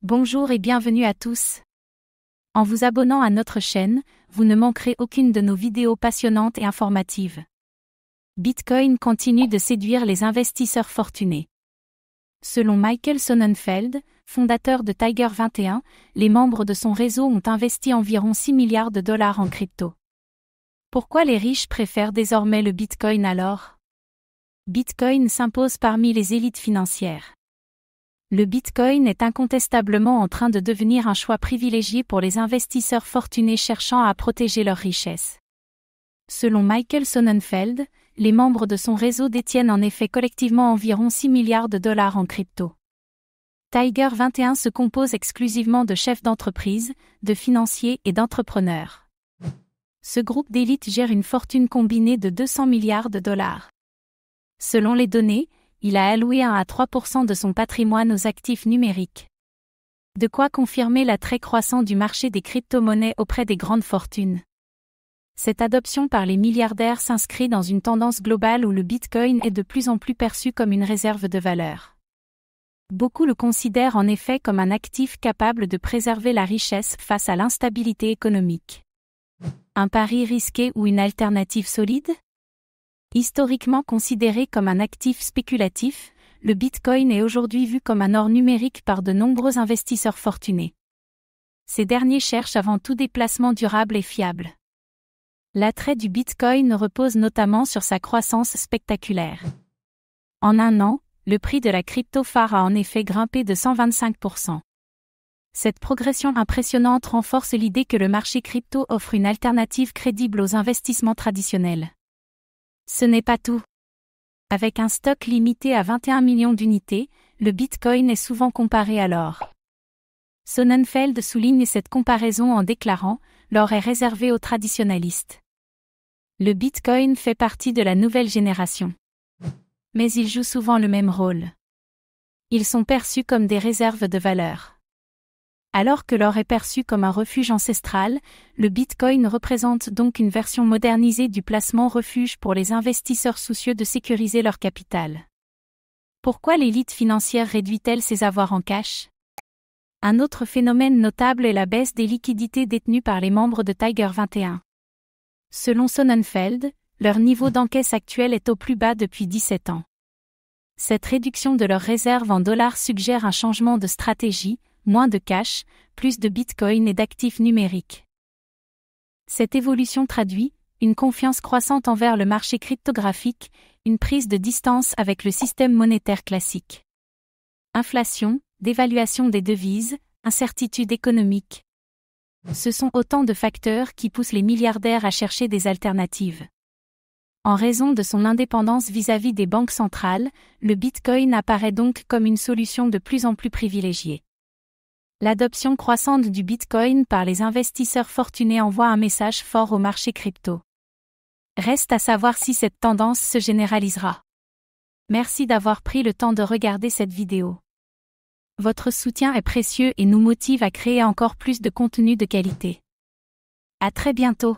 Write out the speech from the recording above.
Bonjour et bienvenue à tous. En vous abonnant à notre chaîne, vous ne manquerez aucune de nos vidéos passionnantes et informatives. Bitcoin continue de séduire les investisseurs fortunés. Selon Michael Sonnenfeld, fondateur de Tiger 21, les membres de son réseau ont investi environ 6 milliards de dollars en crypto. Pourquoi les riches préfèrent désormais le Bitcoin alors? Bitcoin s'impose parmi les élites financières. Le Bitcoin est incontestablement en train de devenir un choix privilégié pour les investisseurs fortunés cherchant à protéger leur richesse. Selon Michael Sonnenfeld, les membres de son réseau détiennent en effet collectivement environ 6 milliards de dollars en crypto. Tiger 21 se compose exclusivement de chefs d'entreprise, de financiers et d'entrepreneurs. Ce groupe d'élite gère une fortune combinée de 200 milliards de dollars. Selon les données, il a alloué 1 à 3% de son patrimoine aux actifs numériques. De quoi confirmer l'attrait croissant du marché des crypto-monnaies auprès des grandes fortunes. Cette adoption par les milliardaires s'inscrit dans une tendance globale où le Bitcoin est de plus en plus perçu comme une réserve de valeur. Beaucoup le considèrent en effet comme un actif capable de préserver la richesse face à l'instabilité économique. Un pari risqué ou une alternative solide? Historiquement considéré comme un actif spéculatif, le Bitcoin est aujourd'hui vu comme un or numérique par de nombreux investisseurs fortunés. Ces derniers cherchent avant tout des placements durables et fiables. L'attrait du Bitcoin repose notamment sur sa croissance spectaculaire. En un an, le prix de la crypto phare a en effet grimpé de 125%. Cette progression impressionnante renforce l'idée que le marché crypto offre une alternative crédible aux investissements traditionnels. Ce n'est pas tout. Avec un stock limité à 21 millions d'unités, le Bitcoin est souvent comparé à l'or. Sonnenfeld souligne cette comparaison en déclarant « L'or est réservé aux traditionalistes. Le Bitcoin fait partie de la nouvelle génération. Mais il joue souvent le même rôle. Ils sont perçus comme des réserves de valeur. » Alors que l'or est perçu comme un refuge ancestral, le Bitcoin représente donc une version modernisée du placement refuge pour les investisseurs soucieux de sécuriser leur capital. Pourquoi l'élite financière réduit-elle ses avoirs en cash? Un autre phénomène notable est la baisse des liquidités détenues par les membres de Tiger 21. Selon Sonnenfeld, leur niveau d'encaisse actuel est au plus bas depuis 17 ans. Cette réduction de leurs réserves en dollars suggère un changement de stratégie, moins de cash, plus de bitcoin et d'actifs numériques. Cette évolution traduit une confiance croissante envers le marché cryptographique, une prise de distance avec le système monétaire classique. Inflation, dévaluation des devises, incertitude économique. Ce sont autant de facteurs qui poussent les milliardaires à chercher des alternatives. En raison de son indépendance vis-à-vis des banques centrales, le Bitcoin apparaît donc comme une solution de plus en plus privilégiée. L'adoption croissante du Bitcoin par les investisseurs fortunés envoie un message fort au marché crypto. Reste à savoir si cette tendance se généralisera. Merci d'avoir pris le temps de regarder cette vidéo. Votre soutien est précieux et nous motive à créer encore plus de contenu de qualité. À très bientôt.